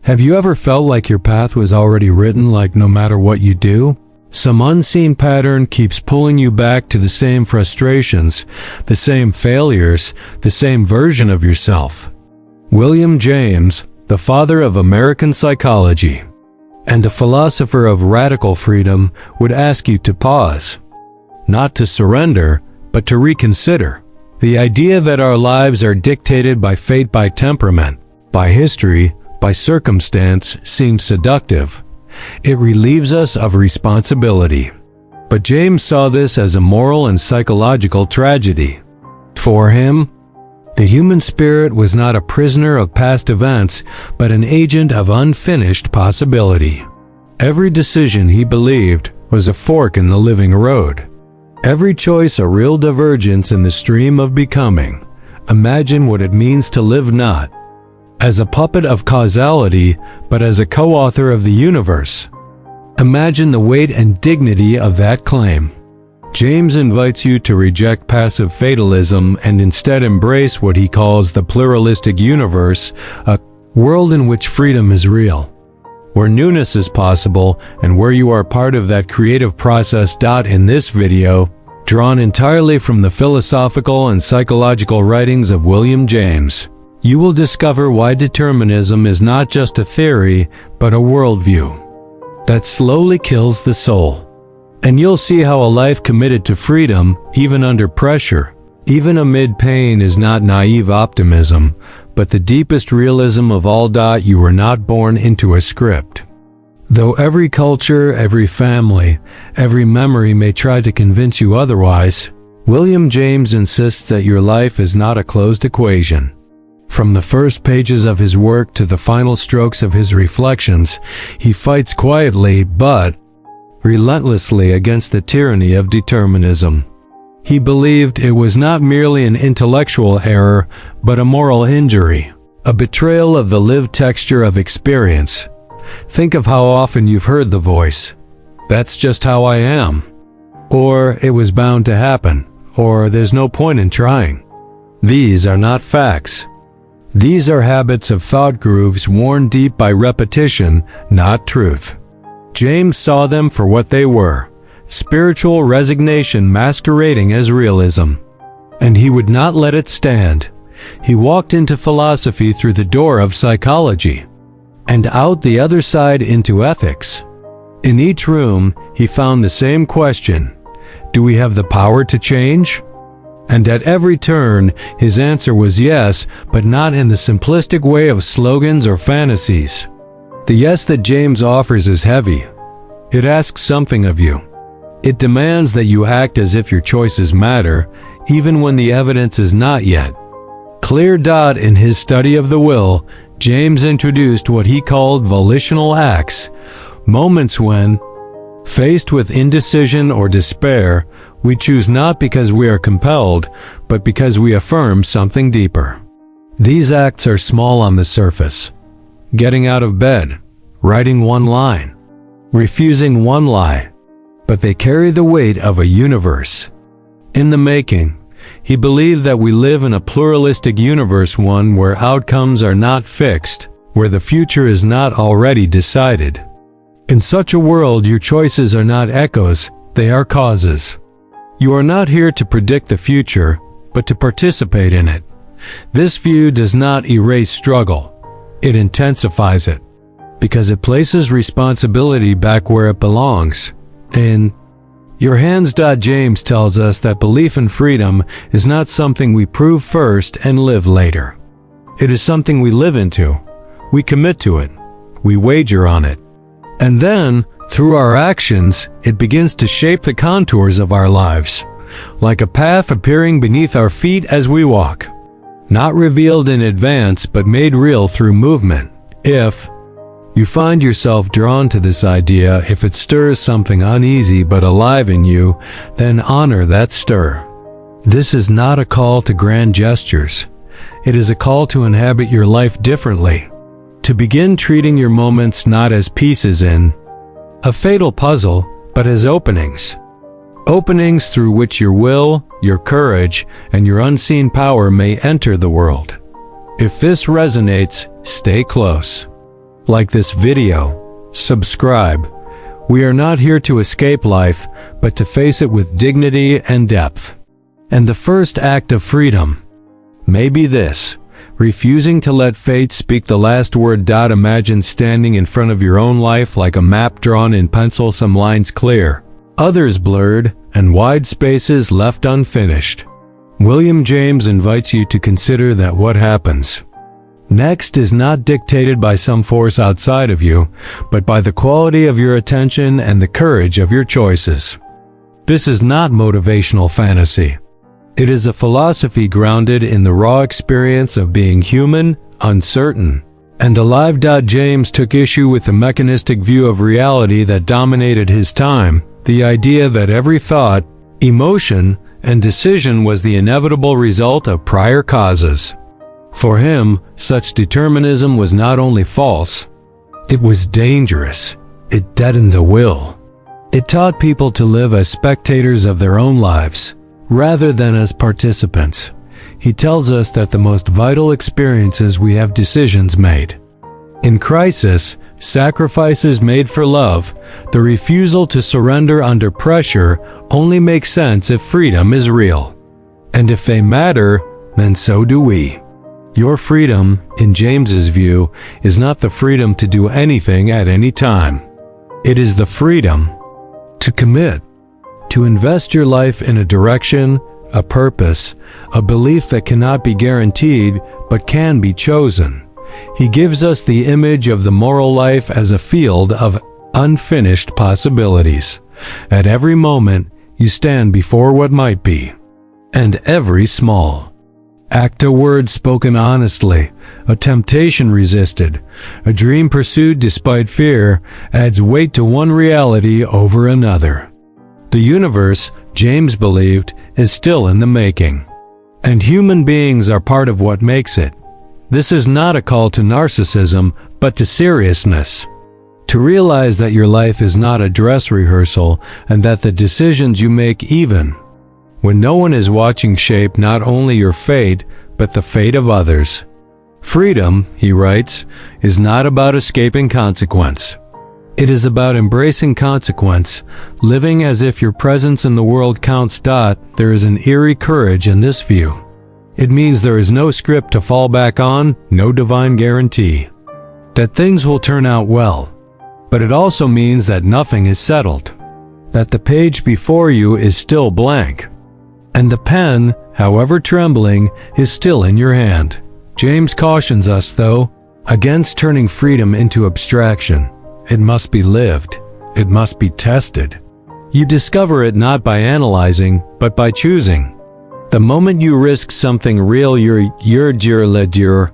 Have you ever felt like your path was already written, like no matter what you do, some unseen pattern keeps pulling you back to the same frustrations, the same failures, the same version of yourself? William James, the father of American psychology, and a philosopher of radical freedom, would ask you to pause. Not to surrender, but to reconsider. The idea that our lives are dictated by fate, by temperament, by history, by circumstance seems seductive. It relieves us of responsibility. But James saw this as a moral and psychological tragedy. For him, the human spirit was not a prisoner of past events, but an agent of unfinished possibility. Every decision, he believed, was a fork in the living road. Every choice a real divergence in the stream of becoming. Imagine what it means to live not as a puppet of causality, but as a co-author of the universe. Imagine the weight and dignity of that claim. James invites you to reject passive fatalism and instead embrace what he calls the pluralistic universe, a world in which freedom is real, where newness is possible, and where you are part of that creative process. In this video, drawn entirely from the philosophical and psychological writings of William James, you will discover why determinism is not just a theory, but a worldview that slowly kills the soul. And you'll see how a life committed to freedom, even under pressure, even amid pain, is not naive optimism, but the deepest realism of all. You were not born into a script. Though every culture, every family, every memory may try to convince you otherwise, William James insists that your life is not a closed equation. From the first pages of his work to the final strokes of his reflections, he fights quietly but relentlessly against the tyranny of determinism. He believed it was not merely an intellectual error, but a moral injury, a betrayal of the lived texture of experience. Think of how often you've heard the voice, "That's just how I am," or "It was bound to happen," or "There's no point in trying." These are not facts. These are habits of thought grooves worn deep by repetition, not truth. James saw them for what they were: spiritual resignation masquerading as realism. And he would not let it stand. He walked into philosophy through the door of psychology, and out the other side into ethics. In each room, he found the same question: do we have the power to change? And at every turn, his answer was yes, but not in the simplistic way of slogans or fantasies. The yes that James offers is heavy. It asks something of you. It demands that you act as if your choices matter, even when the evidence is not yet clear. In his study of the will, James introduced what he called volitional acts, moments when, faced with indecision or despair, we choose not because we are compelled, but because we affirm something deeper. These acts are small on the surface: getting out of bed, writing one line, refusing one lie, but they carry the weight of a universe. In the making, he believed that we live in a pluralistic universe, one where outcomes are not fixed, where the future is not already decided. In such a world, your choices are not echoes, they are causes. You are not here to predict the future, but to participate in it. This view does not erase struggle, it intensifies it, because it places responsibility back where it belongs, in your hands. James tells us that belief in freedom is not something we prove first and live later. It is something we live into. We commit to it. We wager on it. And then, through our actions, it begins to shape the contours of our lives, like a path appearing beneath our feet as we walk, not revealed in advance but made real through movement. If you find yourself drawn to this idea, if it stirs something uneasy but alive in you, then honor that stir. This is not a call to grand gestures. It is a call to inhabit your life differently, to begin treating your moments not as pieces in a fatal puzzle, but as openings. Openings through which your will, your courage, and your unseen power may enter the world. If this resonates, stay close. like this video, subscribe. We are not here to escape life, but to face it with dignity and depth. And the first act of freedom may be this: refusing to let fate speak the last word. Imagine standing in front of your own life like a map drawn in pencil, some lines clear, others blurred, and wide spaces left unfinished. William James invites you to consider that what happens next is not dictated by some force outside of you, but by the quality of your attention and the courage of your choices. This is not motivational fantasy. It is a philosophy grounded in the raw experience of being human, uncertain, and alive. James took issue with the mechanistic view of reality that dominated his time, the idea that every thought, emotion, and decision was the inevitable result of prior causes. For him, such determinism was not only false, it was dangerous. It deadened the will. It taught people to live as spectators of their own lives, rather than as participants. He tells us that the most vital experiences we have decisions made. In crisis, sacrifices made for love, the refusal to surrender under pressure only makes sense if freedom is real. And if they matter, then so do we. Your freedom, in James's view, is not the freedom to do anything at any time. It is the freedom to commit, to invest your life in a direction, a purpose, a belief that cannot be guaranteed but can be chosen. He gives us the image of the moral life as a field of unfinished possibilities. At every moment, you stand before what might be, and every small act, a word spoken honestly, a temptation resisted, a dream pursued despite fear, adds weight to one reality over another. The universe, James believed, is still in the making, and human beings are part of what makes it. This is not a call to narcissism, but to seriousness. To realize that your life is not a dress rehearsal, and that the decisions you make, even when no one is watching, shape not only your fate, but the fate of others. Freedom, he writes, is not about escaping consequence. It is about embracing consequence, living as if your presence in the world counts. There is an eerie courage in this view. It means there is no script to fall back on, no divine guarantee that things will turn out well. But it also means that nothing is settled, that the page before you is still blank, and the pen, however trembling, is still in your hand. James cautions us, though, against turning freedom into abstraction. It must be lived. It must be tested. You discover it not by analyzing, but by choosing. The moment you risk something real, your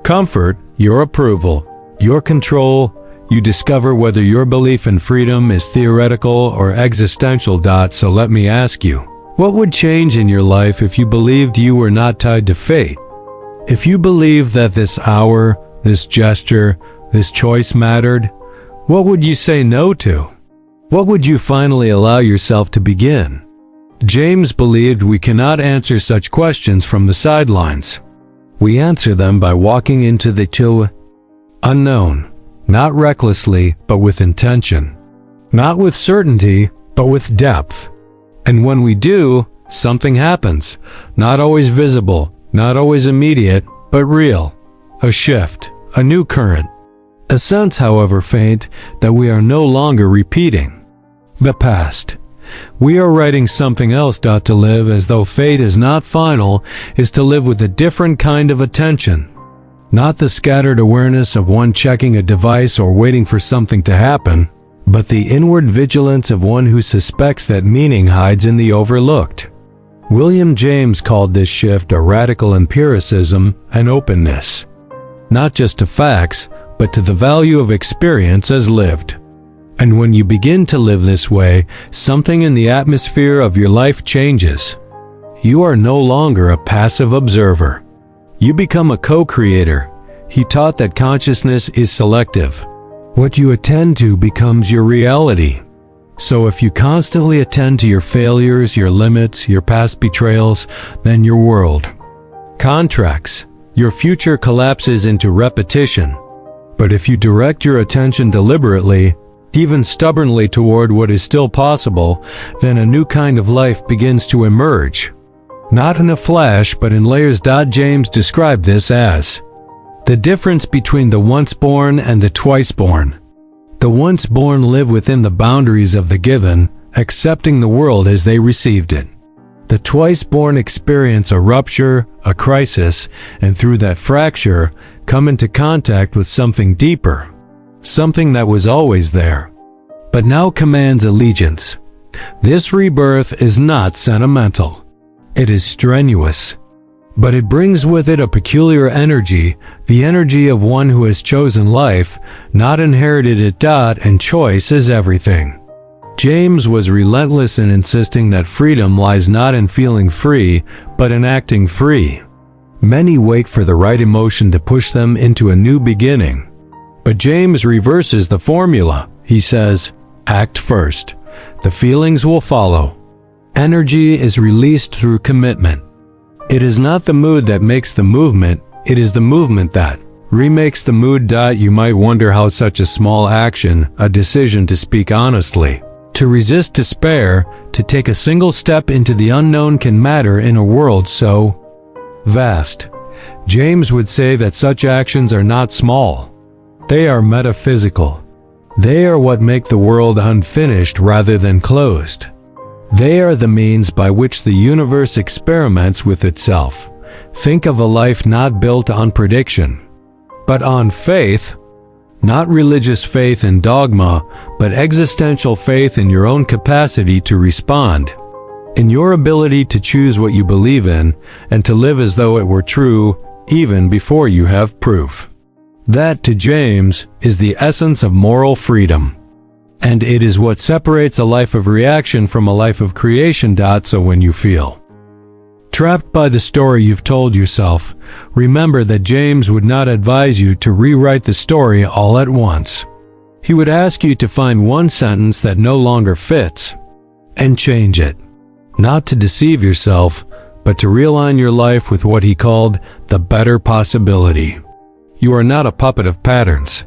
comfort, your approval, your control, you discover whether your belief in freedom is theoretical or existential. So let me ask you, what would change in your life if you believed you were not tied to fate? If you believed that this hour, this gesture, this choice mattered, what would you say no to? What would you finally allow yourself to begin? James believed we cannot answer such questions from the sidelines. We answer them by walking into the unknown, not recklessly, but with intention. Not with certainty, but with depth. And when we do, something happens, not always visible, not always immediate, but real. A shift, a new current. A sense, however faint, that we are no longer repeating the past. We are writing something else. To live as though fate is not final is to live with a different kind of attention. Not the scattered awareness of one checking a device or waiting for something to happen, but the inward vigilance of one who suspects that meaning hides in the overlooked. William James called this shift a radical empiricism and openness, not just to facts, but to the value of experience as lived. And when you begin to live this way, something in the atmosphere of your life changes. You are no longer a passive observer. You become a co-creator. He taught that consciousness is selective. What you attend to becomes your reality. So if you constantly attend to your failures, your limits, your past betrayals, then your world contracts. Your future collapses into repetition. But if you direct your attention deliberately, even stubbornly toward what is still possible, then a new kind of life begins to emerge. Not in a flash, but in layers. James described this as the difference between the once born and the twice born. The once born live within the boundaries of the given, accepting the world as they received it. The twice born experience a rupture, a crisis, and through that fracture, come into contact with something deeper, something that was always there, but now commands allegiance. This rebirth is not sentimental. It is strenuous. But it brings with it a peculiar energy, the energy of one who has chosen life, not inherited it. And choice is everything. James was relentless in insisting that freedom lies not in feeling free, but in acting free. Many wait for the right emotion to push them into a new beginning. But James reverses the formula. He says, act first. The feelings will follow. Energy is released through commitment. It is not the mood that makes the movement, it is the movement that remakes the mood. You might wonder how such a small action, a decision to speak honestly, to resist despair, to take a single step into the unknown can matter in a world so vast. James would say that such actions are not small. They are metaphysical. They are what make the world unfinished rather than closed. They are the means by which the universe experiments with itself. Think of a life not built on prediction, but on faith. Not religious faith in dogma, but existential faith in your own capacity to respond, in your ability to choose what you believe in, and to live as though it were true, even before you have proof. That, to James, is the essence of moral freedom. And it is what separates a life of reaction from a life of creation. So when you feel trapped by the story you've told yourself, remember that James would not advise you to rewrite the story all at once. He would ask you to find one sentence that no longer fits and change it. Not to deceive yourself, but to realign your life with what he called the better possibility. You are not a puppet of patterns.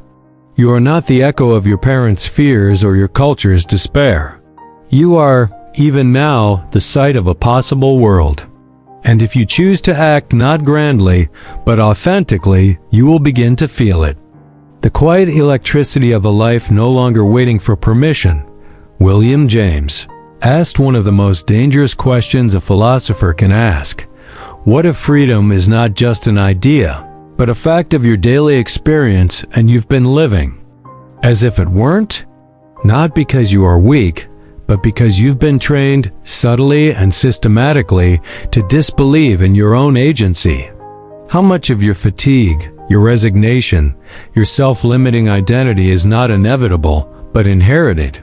You are not the echo of your parents' fears or your culture's despair. You are, even now, the site of a possible world. And if you choose to act not grandly, but authentically, you will begin to feel it. The quiet electricity of a life no longer waiting for permission. William James asked one of the most dangerous questions a philosopher can ask. What if freedom is not just an idea, but a fact of your daily experience and you've been living as if it weren't? Not because you are weak, but because you've been trained subtly and systematically to disbelieve in your own agency. How much of your fatigue, your resignation, your self-limiting identity is not inevitable, but inherited?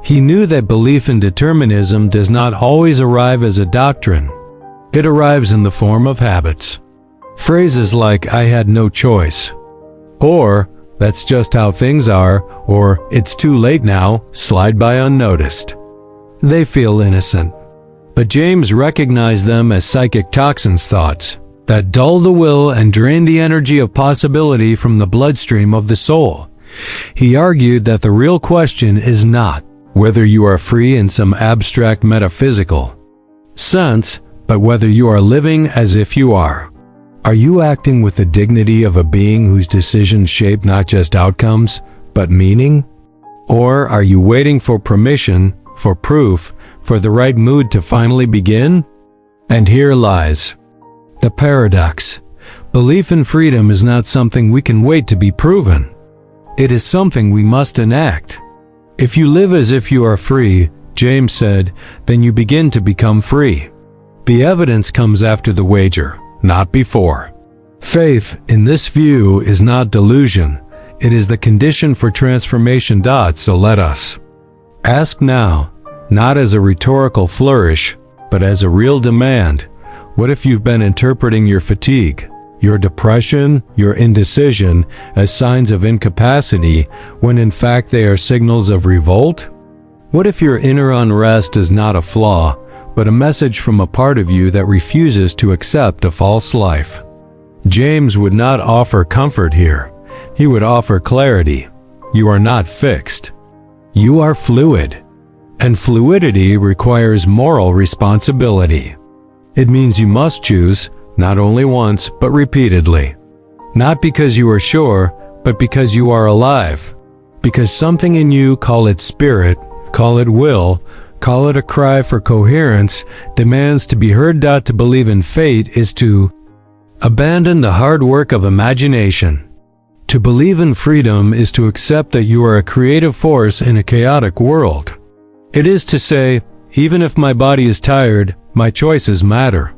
He knew that belief in determinism does not always arrive as a doctrine. It arrives in the form of habits. Phrases like, I had no choice, or, that's just how things are, or, it's too late now, slide by unnoticed. They feel innocent. But James recognized them as psychic toxins, thoughts that dull the will and drain the energy of possibility from the bloodstream of the soul. He argued that the real question is not whether you are free in some abstract metaphysical sense, but whether you are living as if you are. Are you acting with the dignity of a being whose decisions shape not just outcomes, but meaning? Or are you waiting for permission, for proof, for the right mood to finally begin? And here lies the paradox. Belief in freedom is not something we can wait to be proven. It is something we must enact. If you live as if you are free, James said, then you begin to become free. The evidence comes after the wager, not before. Faith, in this view, is not delusion. It is the condition for transformation. So let us ask now, not as a rhetorical flourish, but as a real demand. What if you've been interpreting your fatigue, your depression, your indecision as signs of incapacity, when in fact they are signals of revolt? What if your inner unrest is not a flaw, but a message from a part of you that refuses to accept a false life? James would not offer comfort here. he would offer clarity. You are not fixed. You are fluid. And fluidity requires moral responsibility. It means you must choose, not only once, but repeatedly. Not because you are sure, but because you are alive. Because something in you, call it spirit, call it will, call it a cry for coherence, demands to be heard. To believe in fate is to abandon the hard work of imagination. To believe in freedom is to accept that you are a creative force in a chaotic world. It is to say, even if my body is tired, my choices matter.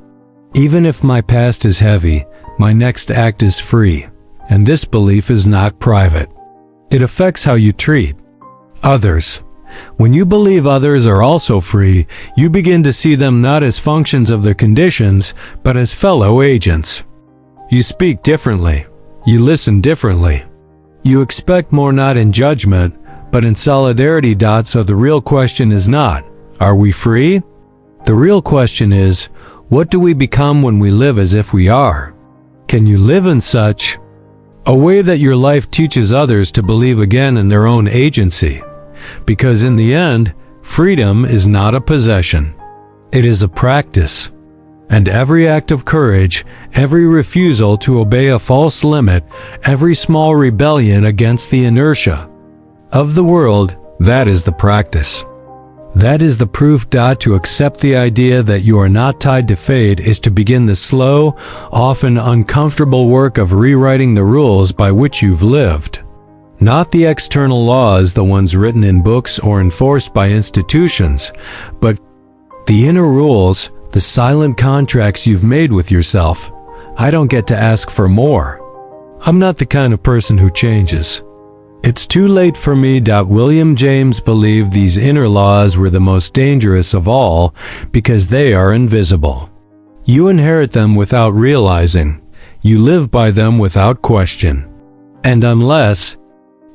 Even if my past is heavy, my next act is free. And this belief is not private. It affects how you treat others. When you believe others are also free, you begin to see them not as functions of their conditions, but as fellow agents. You speak differently. You listen differently. You expect more not in judgment, but in solidarity. So the real question is not, are we free? The real question is, what do we become when we live as if we are? Can you live in such a way that your life teaches others to believe again in their own agency? Because in the end, freedom is not a possession. It is a practice. And every act of courage, every refusal to obey a false limit, every small rebellion against the inertia of the world, that is the practice. That is the proof. To accept the idea that you are not tied to fate is to begin the slow, often uncomfortable work of rewriting the rules by which you've lived. Not the external laws, the ones written in books or enforced by institutions, but the inner rules, the silent contracts you've made with yourself. I don't get to ask for more. I'm not the kind of person who changes. It's too late for me. William James believed these inner laws were the most dangerous of all because they are invisible. You inherit them without realizing. You live by them without question. And unless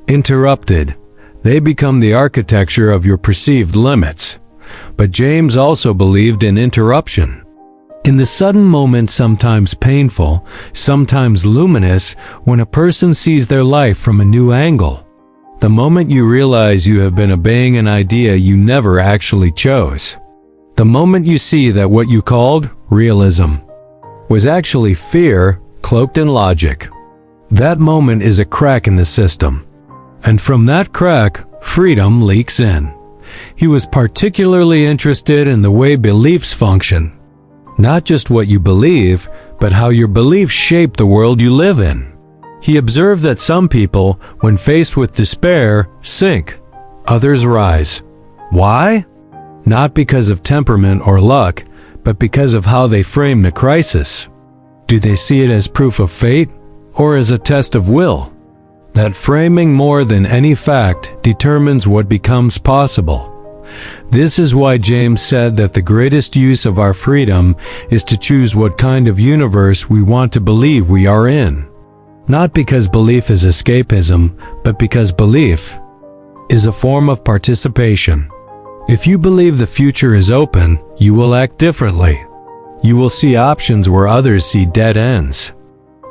interrupted, they become the architecture of your perceived limits. But James also believed in interruption. In the sudden moment, sometimes painful, sometimes luminous, when a person sees their life from a new angle. The moment you realize you have been obeying an idea you never actually chose. The moment you see that what you called realism was actually fear cloaked in logic. That moment is a crack in the system. And from that crack, freedom leaks in. He was particularly interested in the way beliefs function. Not just what you believe, but how your beliefs shape the world you live in. He observed that some people, when faced with despair, sink. Others rise. Why? Not because of temperament or luck, but because of how they frame the crisis. Do they see it as proof of fate, or as a test of will? That framing, more than any fact, determines what becomes possible. This is why James said that the greatest use of our freedom is to choose what kind of universe we want to believe we are in. Not because belief is escapism, but because belief is a form of participation. If you believe the future is open, you will act differently. You will see options where others see dead ends.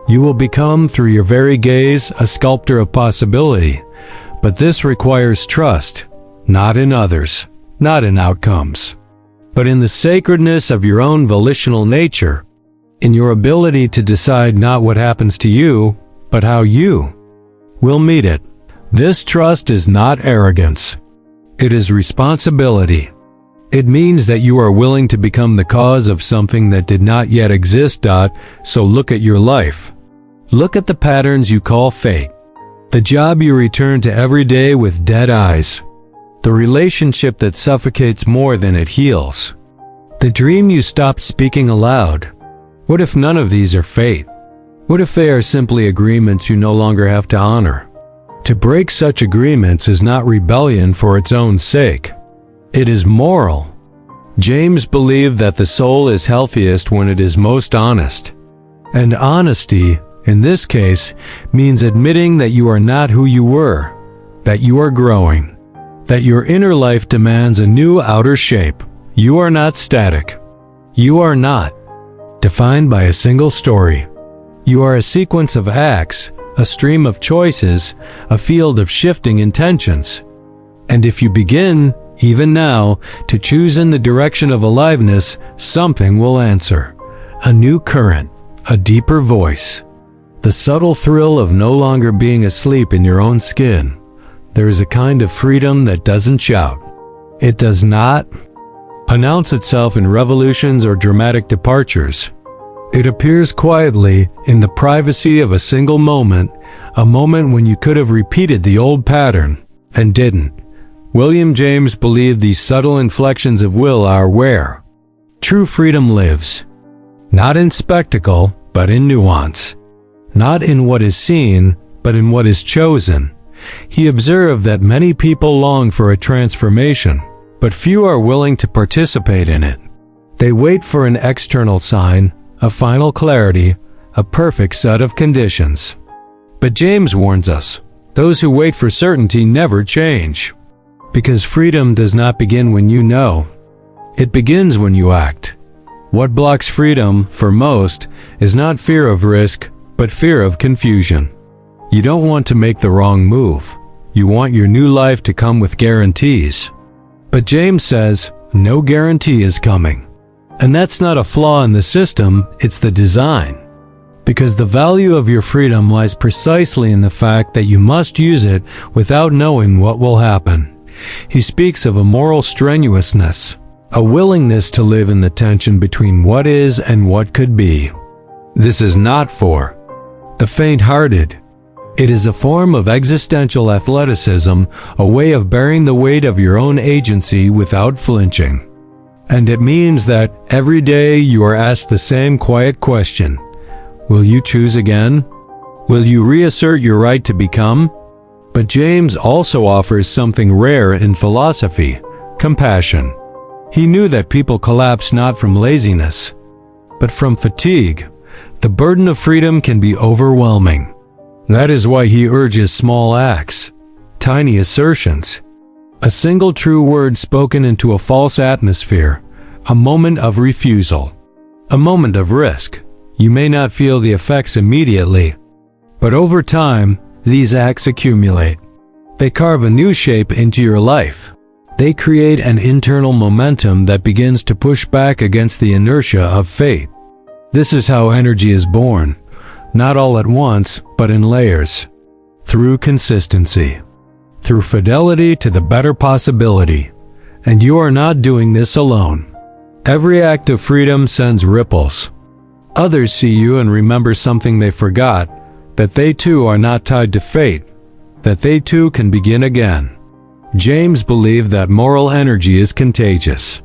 You will become, through your very gaze, a sculptor of possibility. But this requires trust, not in others, not in outcomes, but in the sacredness of your own volitional nature, in your ability to decide not what happens to you, but how you will meet it. This trust is not arrogance. It is responsibility. It means that you are willing to become the cause of something that did not yet exist. So look at your life. Look at the patterns you call fate. The job you return to every day with dead eyes. The relationship that suffocates more than it heals. The dream you stopped speaking aloud. What if none of these are fate? What if they are simply agreements you no longer have to honor? To break such agreements is not rebellion for its own sake. It is moral. James believed that the soul is healthiest when it is most honest. And honesty, in this case, means admitting that you are not who you were, that you are growing, that your inner life demands a new outer shape. You are not static. You are not defined by a single story. You are a sequence of acts, a stream of choices, a field of shifting intentions. And if you begin, even now, to choose in the direction of aliveness, something will answer. A new current, a deeper voice. The subtle thrill of no longer being asleep in your own skin. There is a kind of freedom that doesn't shout. It does not announce itself in revolutions or dramatic departures. It appears quietly in the privacy of a single moment, a moment when you could have repeated the old pattern and didn't. William James believed these subtle inflections of will are where true freedom lives. Not in spectacle, but in nuance. Not in what is seen, but in what is chosen. He observed that many people long for a transformation, but few are willing to participate in it. They wait for an external sign, a final clarity, a perfect set of conditions. But James warns us, those who wait for certainty never change. Because freedom does not begin when you know. It begins when you act. What blocks freedom, for most, is not fear of risk, but fear of confusion. You don't want to make the wrong move. You want your new life to come with guarantees. But James says, no guarantee is coming. And that's not a flaw in the system, it's the design. Because the value of your freedom lies precisely in the fact that you must use it without knowing what will happen. He speaks of a moral strenuousness, a willingness to live in the tension between what is and what could be. This is not for the faint-hearted. It is a form of existential athleticism, a way of bearing the weight of your own agency without flinching. And it means that every day you are asked the same quiet question. Will you choose again? Will you reassert your right to become? But James also offers something rare in philosophy, compassion. He knew that people collapse not from laziness, but from fatigue. The burden of freedom can be overwhelming. That is why he urges small acts, tiny assertions. A single true word spoken into a false atmosphere, a moment of refusal, a moment of risk. You may not feel the effects immediately, but over time, these acts accumulate. They carve a new shape into your life. They create an internal momentum that begins to push back against the inertia of fate. This is how energy is born, not all at once, but in layers, through consistency, through fidelity to the better possibility. And you are not doing this alone. Every act of freedom sends ripples. Others see you and remember something they forgot, that they too are not tied to fate, that they too can begin again. James believed that moral energy is contagious,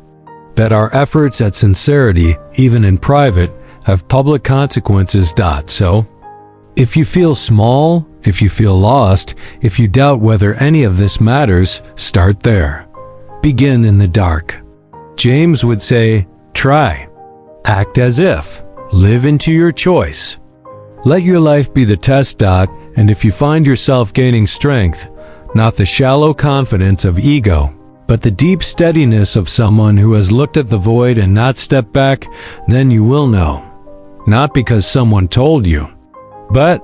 that our efforts at sincerity, even in private, have public consequences. So, if you feel small, if you feel lost, if you doubt whether any of this matters, start there. Begin in the dark. James would say, try. Act as if. Live into your choice. Let your life be the test. And if you find yourself gaining strength, not the shallow confidence of ego, but the deep steadiness of someone who has looked at the void and not stepped back, then you will know. Not because someone told you, but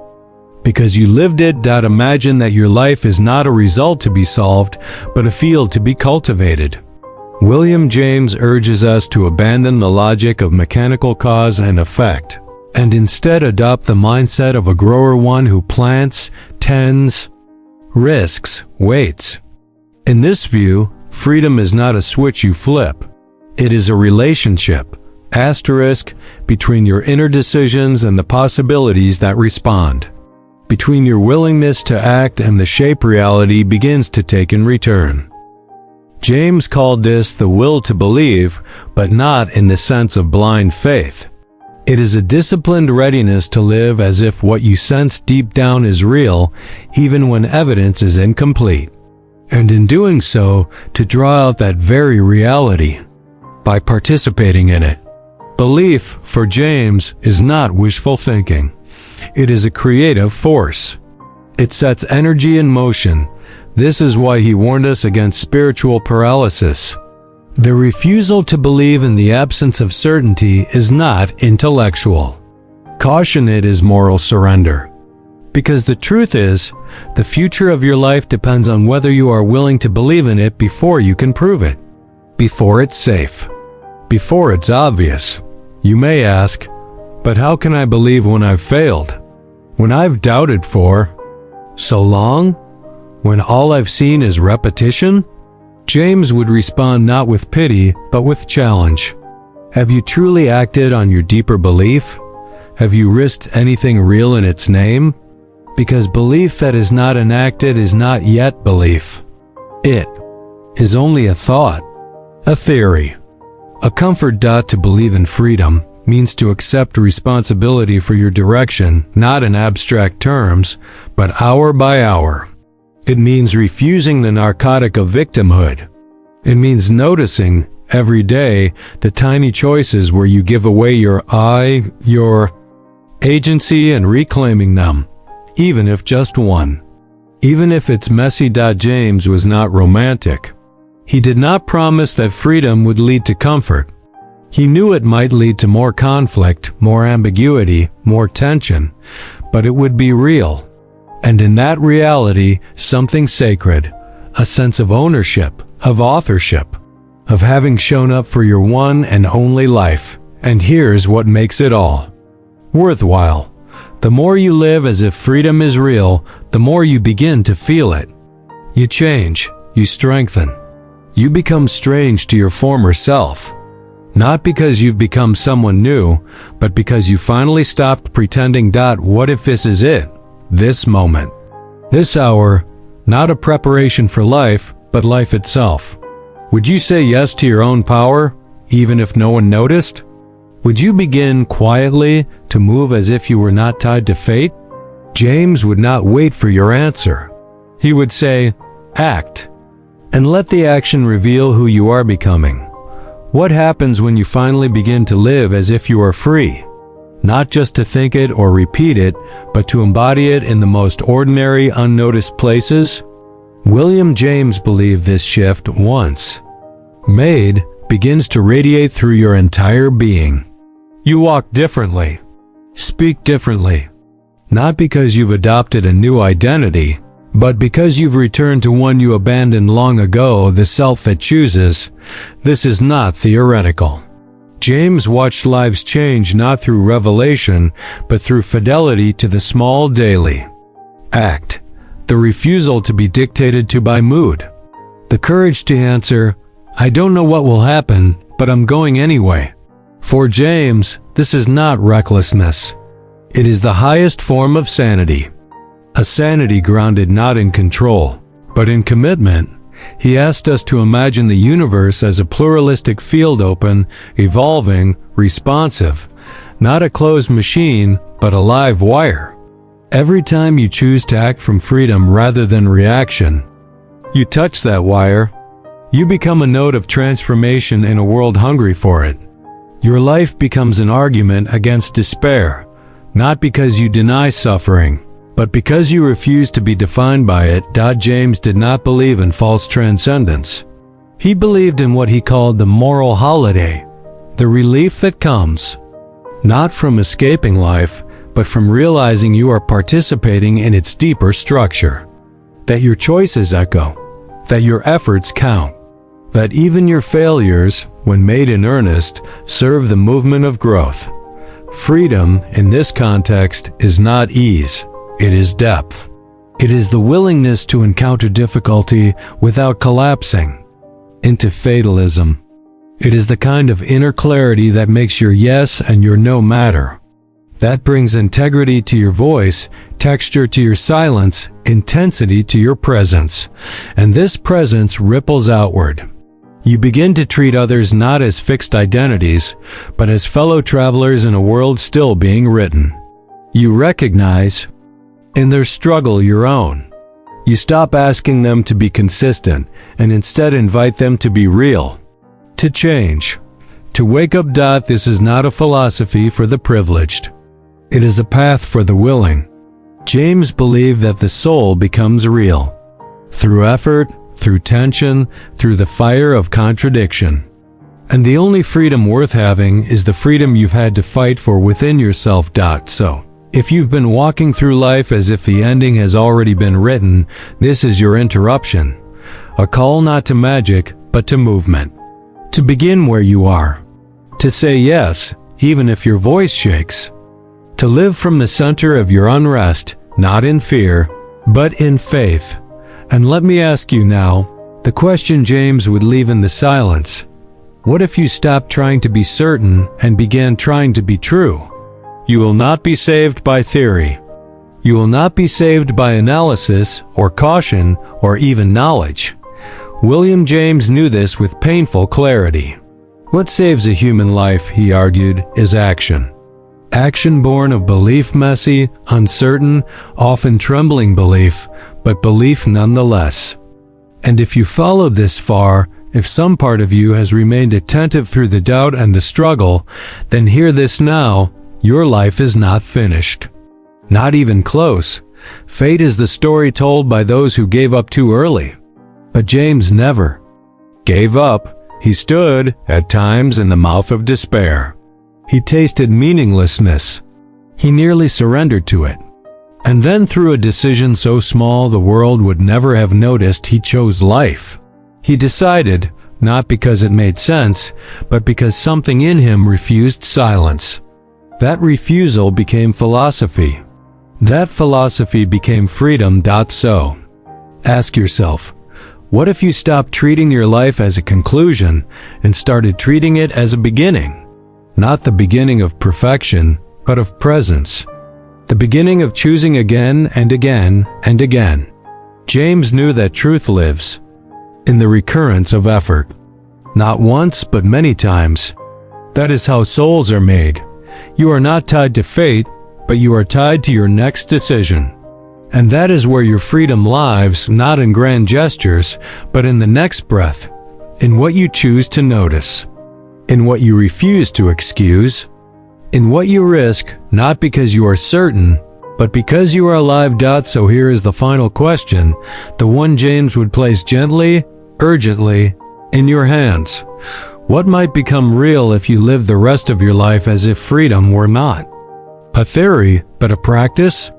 because you lived it. Imagine that your life is not a result to be solved, but a field to be cultivated. William James urges us to abandon the logic of mechanical cause and effect, and instead adopt the mindset of a grower, one who plants, tends, risks, waits. In this view, freedom is not a switch you flip. It is a relationship, between your inner decisions and the possibilities that respond. Between your willingness to act and the shape reality begins to take in return. James called this the will to believe, but not in the sense of blind faith. It is a disciplined readiness to live as if what you sense deep down is real, even when evidence is incomplete. And in doing so, to draw out that very reality by participating in it. Belief, for James, is not wishful thinking. It is a creative force. It sets energy in motion. This is why he warned us against spiritual paralysis. The refusal to believe in the absence of certainty is not intellectual. Caution, it is moral surrender. Because the truth is, the future of your life depends on whether you are willing to believe in it before you can prove it. Before it's safe. Before it's obvious. You may ask, but how can I believe when I've failed? When I've doubted for so long? When all I've seen is repetition? James would respond not with pity, but with challenge. Have you truly acted on your deeper belief? Have you risked anything real in its name? Because belief that is not enacted is not yet belief. It is only a thought, a theory. A comfort. To believe in freedom means to accept responsibility for your direction, not in abstract terms, but hour by hour. It means refusing the narcotic of victimhood. It means noticing, every day, the tiny choices where you give away your agency and reclaiming them, even if just one. Even if it's messy. James was not romantic. He did not promise that freedom would lead to comfort. He knew it might lead to more conflict, more ambiguity, more tension, but it would be real. And in that reality, something sacred, a sense of ownership, of authorship, of having shown up for your one and only life. And here's what makes it all worthwhile. The more you live as if freedom is real, the more you begin to feel it. You change, you strengthen. You become strange to your former self. Not because you've become someone new, but because you finally stopped pretending. What if this is it? This moment. This hour, not a preparation for life, but life itself. Would you say yes to your own power, even if no one noticed? Would you begin quietly to move as if you were not tied to fate? James would not wait for your answer. He would say, act, and let the action reveal who you are becoming. What happens when you finally begin to live as if you are free? Not just to think it or repeat it, but to embody it in the most ordinary, unnoticed places? William James believed this shift, once made, begins to radiate through your entire being. You walk differently, speak differently, not because you've adopted a new identity, but because you've returned to one you abandoned long ago, the self that chooses. This is not theoretical. James watched lives change not through revelation, but through fidelity to the small daily act, the refusal to be dictated to by mood, the courage to answer, I don't know what will happen, but I'm going anyway. For James, this is not recklessness. It is the highest form of sanity. A sanity grounded not in control, but in commitment. He asked us to imagine the universe as a pluralistic field, open, evolving, responsive, not a closed machine, but a live wire. Every time you choose to act from freedom rather than reaction, you touch that wire. You become a node of transformation in a world hungry for it. Your life becomes an argument against despair, not because you deny suffering, but because you refuse to be defined by it. James did not believe in false transcendence. He believed in what he called the moral holiday, the relief that comes, not from escaping life, but from realizing you are participating in its deeper structure, that your choices echo, that your efforts count, that even your failures, when made in earnest, serve the movement of growth. Freedom, in this context, is not ease. It is depth. It is the willingness to encounter difficulty without collapsing into fatalism. It is the kind of inner clarity that makes your yes and your no matter. That brings integrity to your voice, texture to your silence, intensity to your presence. And this presence ripples outward. You begin to treat others not as fixed identities, but as fellow travelers in a world still being written. You recognize in their struggle your own. You stop asking them to be consistent and instead invite them to be real, to change, to wake up. This is not a philosophy for the privileged. It is a path for the willing. James believed that the soul becomes real through effort, through tension, through the fire of contradiction. And the only freedom worth having is the freedom you've had to fight for within yourself. So, If you've been walking through life as if the ending has already been written, this is your interruption. A call not to magic, but to movement. To begin where you are. To say yes, even if your voice shakes. To live from the center of your unrest, not in fear, but in faith. And let me ask you now, the question James would leave in the silence. What if you stopped trying to be certain and began trying to be true? You will not be saved by theory. You will not be saved by analysis or caution or even knowledge. William James knew this with painful clarity. What saves a human life, he argued, is action. Action born of belief, messy, uncertain, often trembling belief, but belief nonetheless. And if you followed this far, if some part of you has remained attentive through the doubt and the struggle, then hear this now. Your life is not finished. Not even close. Fate is the story told by those who gave up too early. But James never gave up. He stood, at times, in the mouth of despair. He tasted meaninglessness. He nearly surrendered to it. And then through a decision so small the world would never have noticed, he chose life. He decided, not because it made sense, but because something in him refused silence. That refusal became philosophy. That philosophy became freedom. So, ask yourself, what if you stopped treating your life as a conclusion and started treating it as a beginning? Not the beginning of perfection, but of presence. The beginning of choosing again and again and again. James knew that truth lives in the recurrence of effort. Not once, but many times. That is how souls are made. You are not tied to fate, but you are tied to your next decision. And that is where your freedom lies, not in grand gestures, but in the next breath, in what you choose to notice, in what you refuse to excuse, in what you risk, not because you are certain, but because you are alive. So here is the final question, the one James would place gently, urgently, in your hands. What might become real if you live the rest of your life as if freedom were not a theory, but a practice?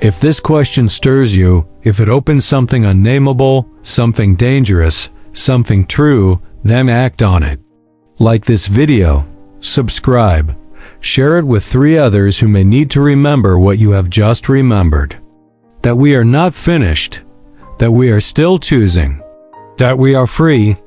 If this question stirs you, if it opens something unnameable, something dangerous, something true, then act on it. Like this video, subscribe, share it with 3 others who may need to remember what you have just remembered. That we are not finished, that we are still choosing, that we are free,